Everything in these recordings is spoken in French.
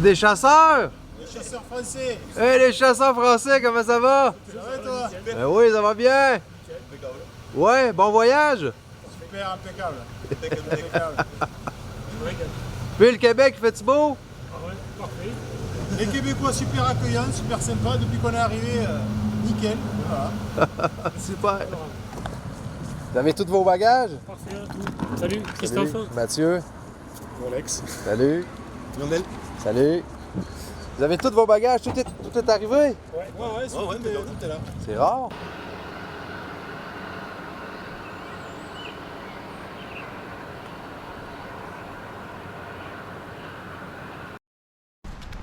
des chasseurs? Les chasseurs français. Hey, les chasseurs français, comment ça va? Ça va toi? Ben oui, ça va bien. Ouais, bon voyage. Super, impeccable. Impeccable. Puis le Québec, fait-tu beau? Ah ouais, parfait. Les Québécois super accueillants, super sympas. Depuis qu'on est arrivé, nickel. Voilà. Super. Vous avez tous vos bagages? Parfait, tout. Salut, Christophe. Salut. Mathieu. Alex. Salut. Lionel. Salut. Vous avez tous vos bagages? Tout est arrivé? Ouais, tout est là. C'est rare.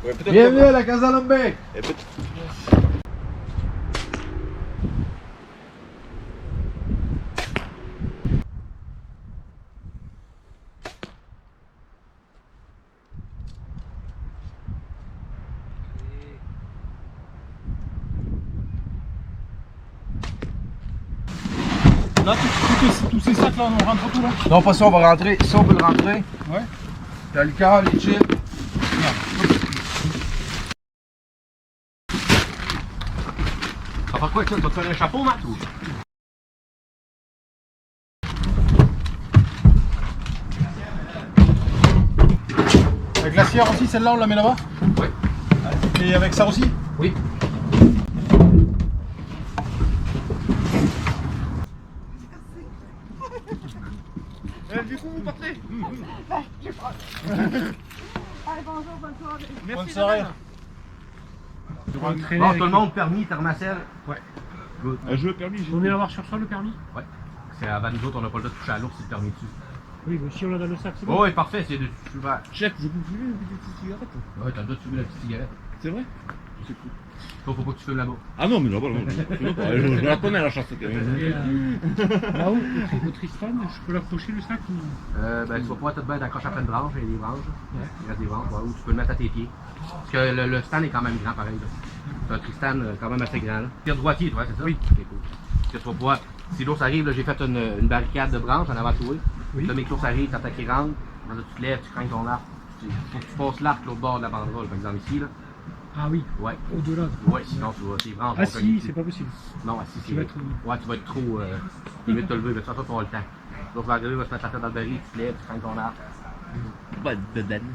Ouais, Bienvenue à la Casa Lombe. Là, tous ces sacs là, on rentre tout là. Non, pas ça, on va rentrer. Ça, on peut le rentrer. Ouais. T'as le cœur, les chips. Ça va quoi, tu vas te faire un chapeau, Matt? La glacière aussi, celle-là, on la met là-bas? Oui. Et avec ça aussi? Oui. Du coup, vous partez? Allez, bonjour, bonne soirée. Bonne soirée. Bon, tout le monde, permis, thermacelle. Ouais. Good. Un jeu permis, On est l'avoir sur soi, le permis? Ouais. C'est avant nous autres, on n'a pas le droit de toucher à l'ours si le permis dessus. Oui, mais si on l'a dans le sac, c'est bon. Oh, oui, parfait, c'est de super. Chef, je peux fumer une petite cigarette. Ouais, t'as le droit de fumer la petite cigarette. C'est vrai? C'est cool. Faut pas que tu fumes là-bas. Ah non, mais là-bas, non. Je la connais la chasse quand même. Là-haut, au Tristan, je peux l'accrocher le sac ou... Ben, tu vas pouvoir te mettre accroché à plein de branches, il y a des branches. Ouais. Il reste des branches, ouais, ou tu peux le mettre à tes pieds. Parce que le stand est quand même grand, pareil. C'est un Tristan quand même assez grand. Tire droitier, toi, c'est ça? Oui. C'est cool. Parce que tu vas pouvoir, si l'ours arrive, là, j'ai fait une barricade de branches en avant de toi. Oui. Là, mes l'ours arrive, t'entends qu'il rentre. Là, tu te lèves, tu crains ton arc. Faut que tu passes l'arc l'autre bord de la banderole, par exemple ici, là. Ah oui, Ouais. au-delà. Ouais, sinon tu vas, tes branches Ah vont cogner si, dessus. c'est pas possible. Non, assis, c'est. Tu vas être- Ouais, tu vas être trop. Limite te lever, mais de toute façon, tu vas avoir le temps. Donc, tu vas arriver, tu vas te mettre la tête dans le baril, tu te lèves, tu crains ton arc. Pas de bedaine.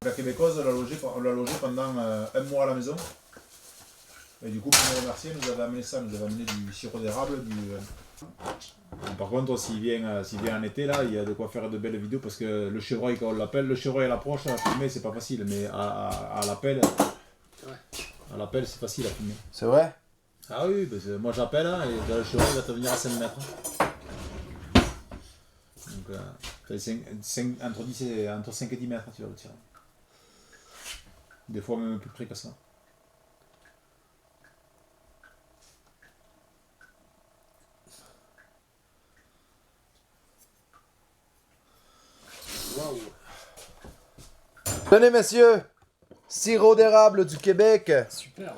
La québécoise, on l'a logé pendant un mois à la maison. Et du coup, pour nous remercier, elle nous avait amené ça, elle nous avait amené du sirop d'érable, Par contre, s'il vient en été, là, il y a de quoi faire de belles vidéos parce que le chevreuil, quand on l'appelle, le chevreuil à l'approche, à filmer, c'est pas facile, mais à l'appel, c'est facile à filmer. C'est vrai? Ah oui, parce que moi j'appelle hein, et le chevreuil va te venir à 5 mètres. Donc, entre 5 et 10 mètres, tu vas le tirer. Des fois même plus près que ça. Tenez, messieurs, sirop d'érable du Québec. Super.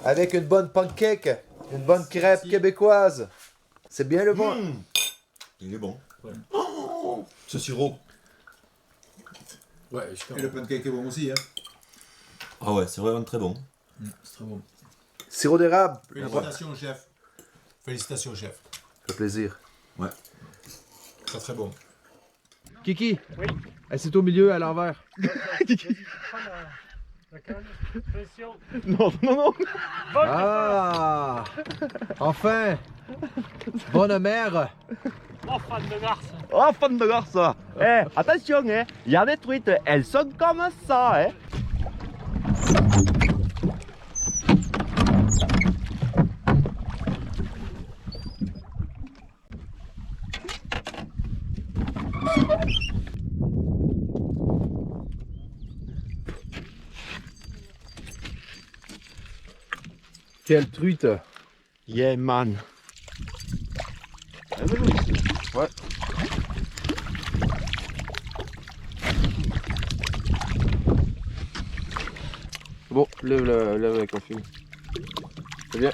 Avec une bonne pancake, une bonne crêpe québécoise. C'est bien le bon. Il est bon. Ouais. Ce sirop. Ouais, super. Et le pancake est bon aussi. Hein. Ah ouais, c'est vraiment très bon. C'est très bon. Sirop d'érable. Félicitations, chef. Félicitations, chef. Ça fait plaisir. Ouais. Très très bon. Kiki. Oui. C'est au milieu, à l'envers. Non, non, non. Ah! Enfin! Bonne mère! Oh, fan de garce. Oh, fan de garce. Eh, attention, hein. Il y a des truites, elles sont comme ça, hein. Quelle truite! Yeah, man. Ouais. Bon, lève avec un film. C'est bien.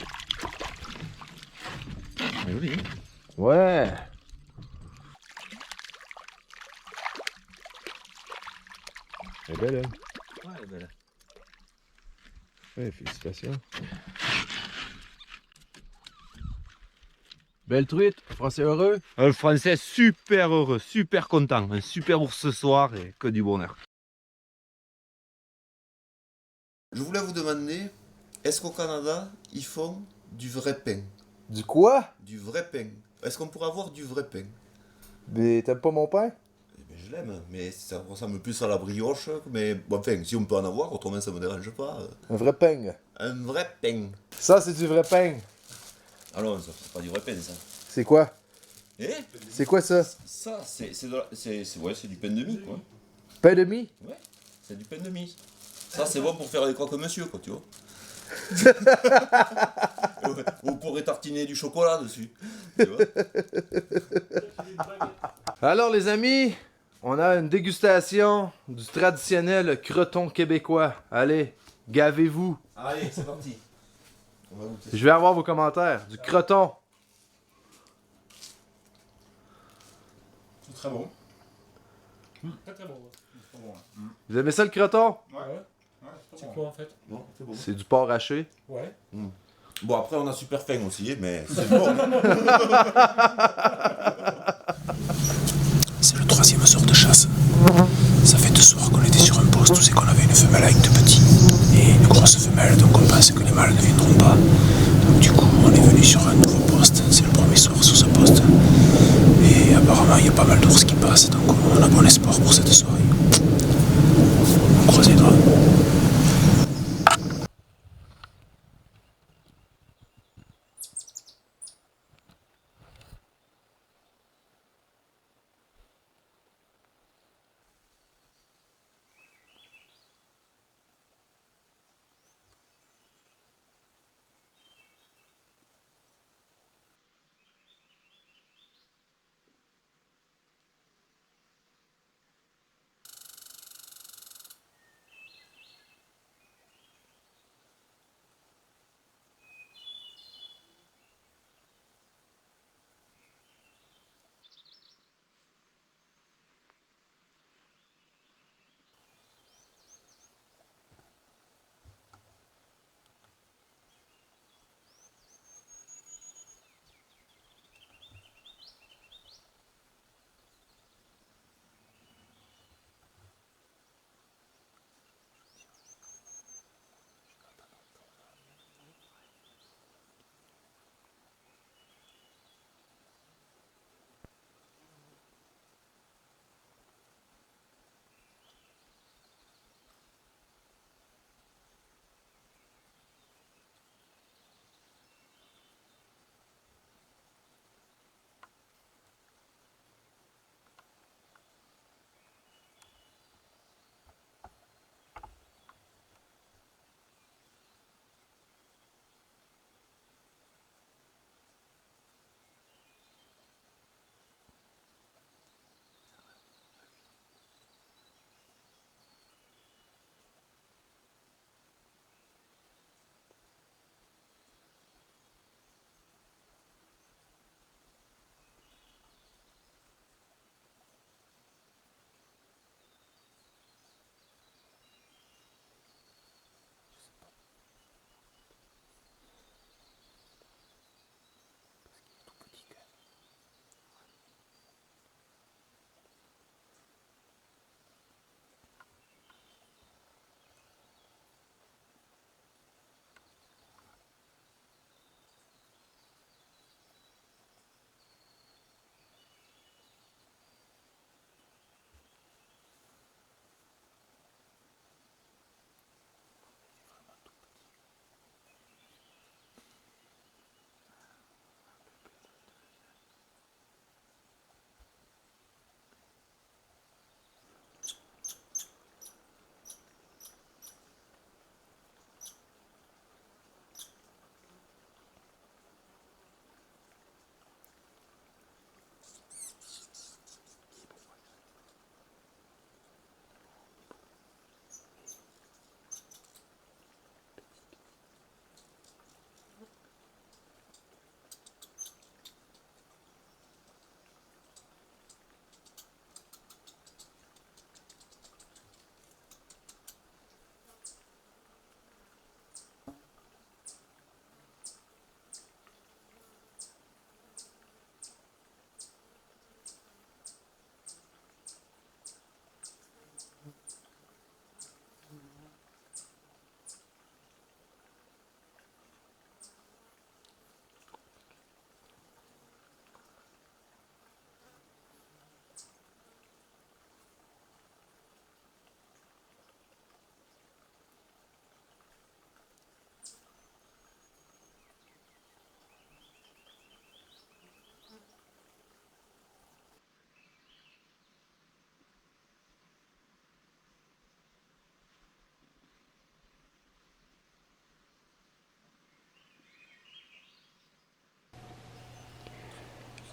Oui. Ouais. Elle est belle, elle. Ouais, elle est belle. Ouais, félicitations. Belle truite, français heureux. Un Français super heureux, super content. Un super ours ce soir et que du bonheur. Je voulais vous demander, est-ce qu'au Canada, ils font du vrai pain? Du quoi? Du vrai pain. Est-ce qu'on pourrait avoir du vrai pain? Mais t'aimes pas mon pain? Eh ben, je l'aime, mais ça ressemble plus à la brioche. Mais bon, enfin, si on peut en avoir, autrement ça me dérange pas. Un vrai pain. Un vrai pain. Ça, c'est du vrai pain. Ah non, ça, c'est pas du vrai pain, ça. C'est quoi? Eh? C'est quoi ça? Ça, c'est du pain de mie, quoi. Pain de mie? Ouais, c'est du pain de mie. Ça, c'est bon pour faire des croque-monsieur, quoi, tu vois. Ou pour rétartiner du chocolat dessus. Tu vois. Alors les amis, on a une dégustation du traditionnel croton québécois. Allez, gavez-vous. Allez, c'est parti. On va goûter. Je vais avoir vos commentaires. Du croton. C'est très bon. Très très bon. Très bon. Hein. Vous aimez ça le croton? Ouais. C'est quoi en fait? Bon, c'est bon. C'est du porc haché. Ouais. Bon, après, on a super faim aussi, mais c'est bon. C'est le troisième sort de chasse. Ça fait 2 soirs qu'on était sur un poste où c'est qu'on avait une femelle avec 2 petits et une grosse femelle, donc on pense que les mâles ne viendront pas. Donc du coup, on est venu sur un nouveau poste. C'est le premier soir sur ce poste. Et apparemment, il y a pas mal d'ours qui passent, donc on a bon espoir pour cette soirée. On croise les doigts.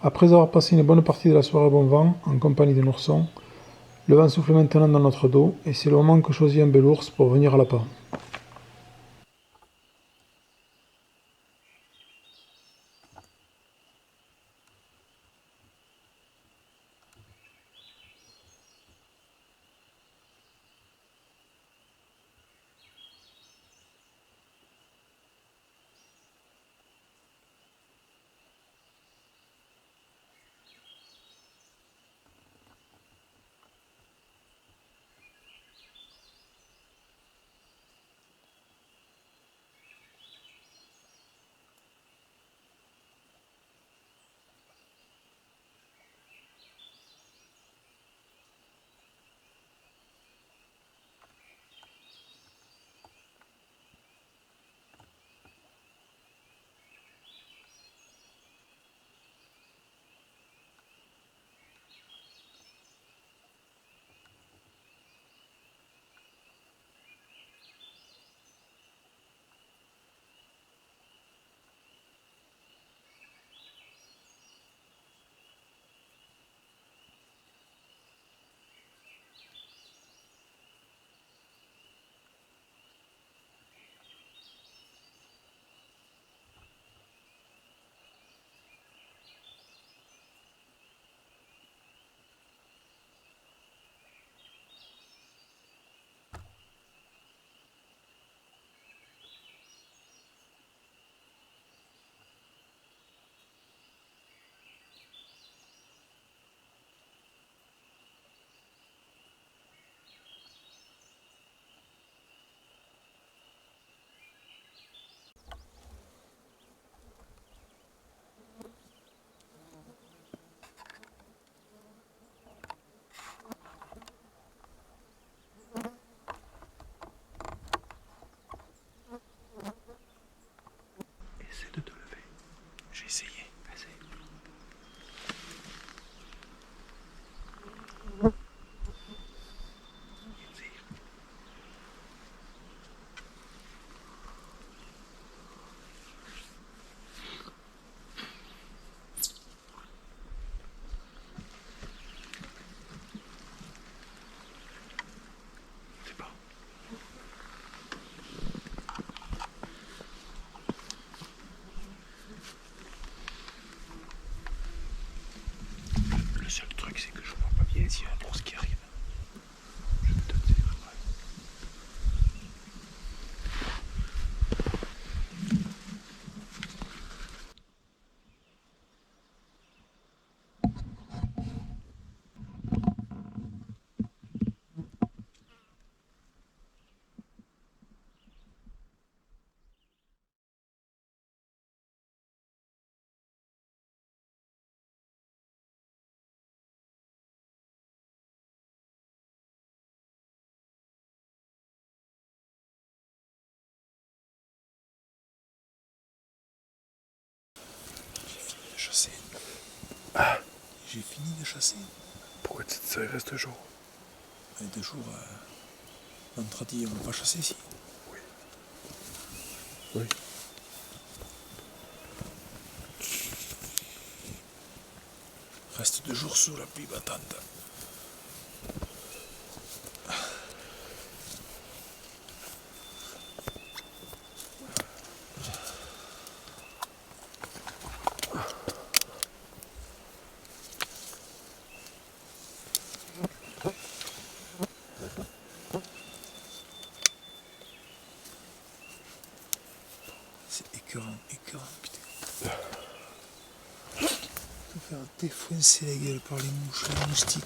Après avoir passé une bonne partie de la soirée bon vent, en compagnie de Nourson, le vent souffle maintenant dans notre dos, et c'est le moment que choisit un bel ours pour venir à l'appât. Essaie de te lever. J'ai essayé. Essaye. C'est bon. Le seul truc, c'est que je vois pas bien s'il y a un ours qui arrive. Je vais te le dire après. De chasser. Ah. J'ai fini de chasser. Pourquoi tu dis ça, il reste 2 jours? Et 2 jours, vendredi, on va pas chasser ici. Oui. Oui. Reste 2 jours sous la pluie battante. C'est écœurant, putain. Se faire défoncer la gueule par les mouches, les moustiques.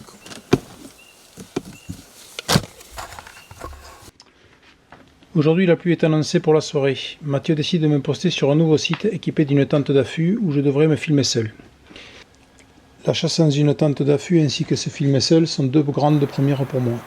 Aujourd'hui, la pluie est annoncée pour la soirée. Mathieu décide de me poster sur un nouveau site équipé d'une tente d'affût où je devrais me filmer seul. La chasse dans une tente d'affût ainsi que se filmer seul sont 2 grandes premières pour moi.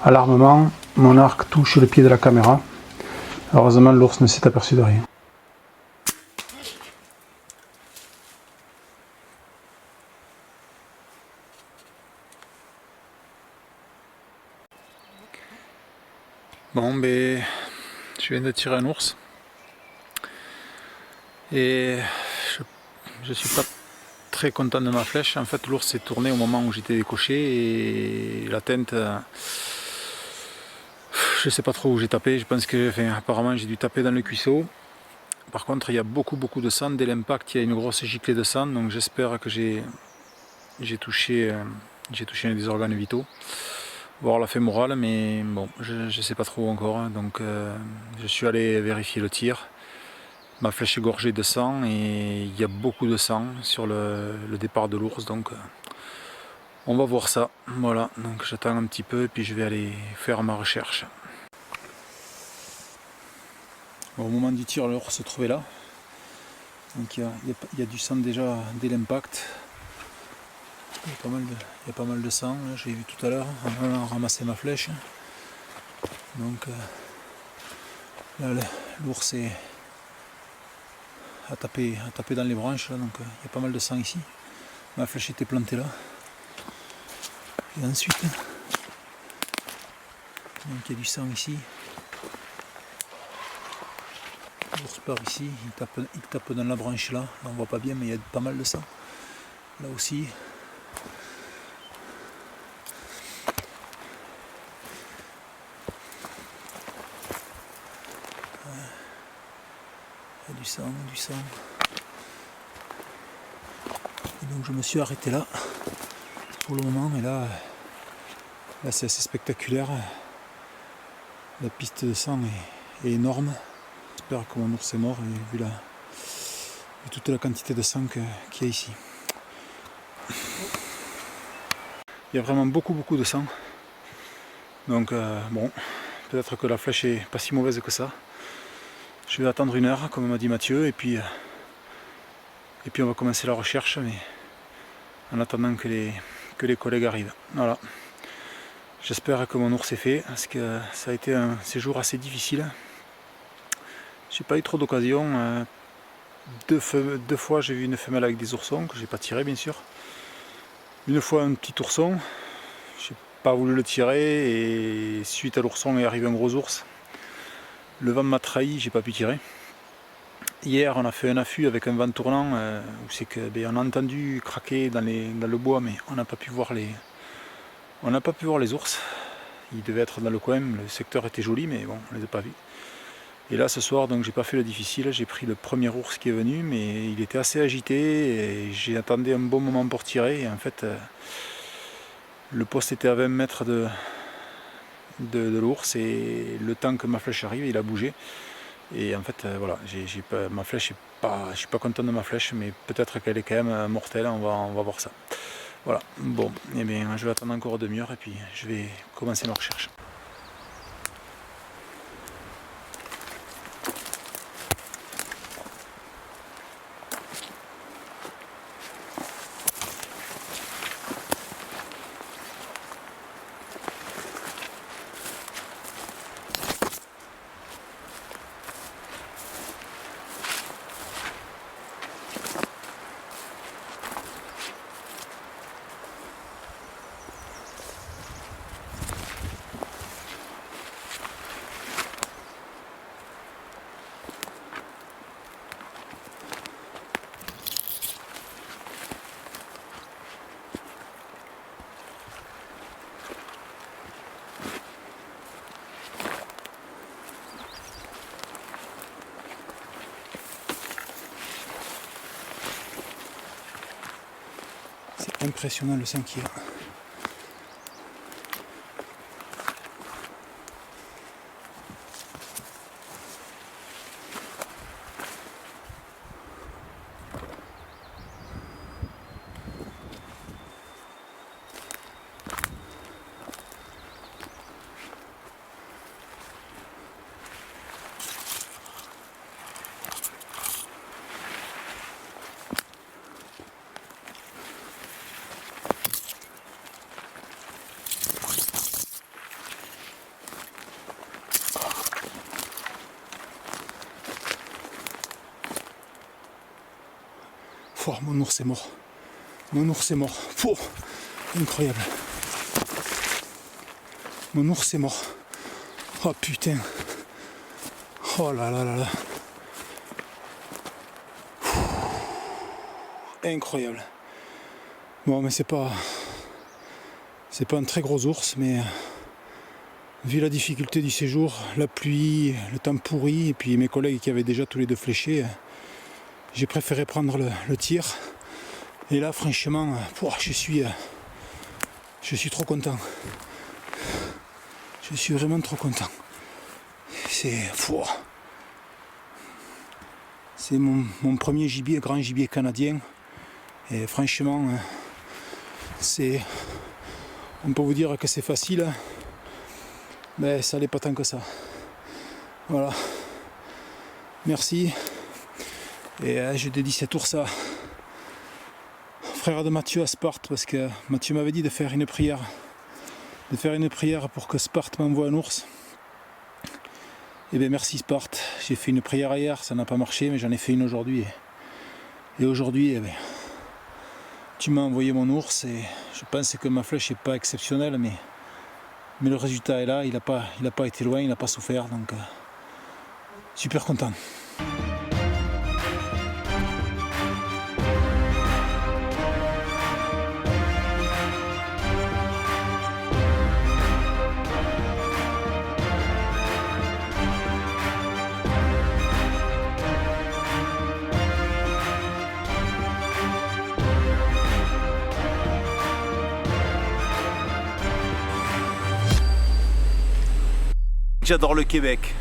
À l'armement, mon arc touche le pied de la caméra. Heureusement, l'ours ne s'est aperçu de rien. Bon, ben, je viens de tirer un ours. Et je suis pas très content de ma flèche. En fait, l'ours s'est tourné au moment où j'étais décoché et la teinte, je sais pas trop où j'ai tapé. Je pense que, apparemment, j'ai dû taper dans le cuisseau. Par contre, il y a beaucoup de sang. Dès l'impact, il y a une grosse giclée de sang. Donc, j'espère que j'ai touché un des organes vitaux, voire la fémorale, mais bon, je sais pas trop encore. Donc, je suis allé vérifier le tir. Ma flèche est gorgée de sang et il y a beaucoup de sang sur le départ de l'ours, donc on va voir ça. Voilà, donc j'attends un petit peu et puis je vais aller faire ma recherche. Bon, au moment du tir, l'ours se trouvait là. Donc il y a du sang déjà dès l'impact. Il y a pas mal de sang, j'ai vu tout à l'heure en allant ramasser ma flèche. Donc là, l'ours a tapé dans les branches, là, donc il y a pas mal de sang ici. Ma flèche était plantée là. Et ensuite, donc il y a du sang ici. L'ours part ici, il tape dans la branche là. Là on voit pas bien, mais il y a pas mal de sang. Là aussi. Il y a du sang. Et donc je me suis arrêté là pour le moment, et là c'est assez spectaculaire. La piste de sang est énorme. J'espère que mon ours est mort, et vu toute la quantité de sang qu'il y a ici. Il y a vraiment beaucoup de sang. Donc bon, peut-être que la flèche est pas si mauvaise que ça. Je vais attendre 1 heure, comme m'a dit Mathieu, et puis on va commencer la recherche, mais en attendant que les collègues arrivent. Voilà. J'espère que mon ours est fait, parce que ça a été un séjour assez difficile. J'ai pas eu trop d'occasion. Deux fois j'ai vu une femelle avec des oursons, que j'ai pas tiré bien sûr. Une fois un petit ourson, j'ai pas voulu le tirer, et suite à l'ourson est arrivé un gros ours. Le vent m'a trahi, j'ai pas pu tirer. Hier on a fait un affût avec un vent tournant, où c'est que on a entendu craquer dans le bois, mais on n'a pas pu voir les ours. Ils devaient être dans le coin, le secteur était joli, mais bon, on les a pas vus. Et là ce soir, donc j'ai pas fait le difficile, j'ai pris le premier ours qui est venu, mais il était assez agité et j'ai attendu un bon moment pour tirer, et en fait le poste était à 20 mètres de l'ours, et le temps que ma flèche arrive, il a bougé. Et en fait voilà, ma flèche je suis pas content de ma flèche, mais peut-être qu'elle est quand même mortelle, on va voir ça. Voilà, bon, et bien je vais attendre encore 1 demi-heure et puis je vais commencer ma recherche. C'est impressionnant le sang qu'il y a. Pouah, mon ours est mort. Mon ours est mort. Pouah, incroyable. Mon ours est mort. Oh putain. Oh là là là là. Incroyable. Bon, mais c'est pas un très gros ours, mais vu la difficulté du séjour, la pluie, le temps pourri, et puis mes collègues qui avaient déjà tous les deux fléché, j'ai préféré prendre le tir. Et là, franchement, je suis trop content. Je suis vraiment trop content. C'est mon premier gibier, grand gibier canadien. Et franchement, on peut vous dire que c'est facile, mais ça n'est pas tant que ça. Voilà. Merci. Et je dédie cet ours à frère de Mathieu à Sparte, parce que Mathieu m'avait dit de faire une prière. Pour que Sparte m'envoie un ours. Et bien merci Sparte. J'ai fait une prière hier, ça n'a pas marché, mais j'en ai fait une aujourd'hui. Et aujourd'hui, tu m'as envoyé mon ours, et je pense que ma flèche n'est pas exceptionnelle, mais le résultat est là, il n'a pas été loin, il n'a pas souffert, donc super content. J'adore le Québec.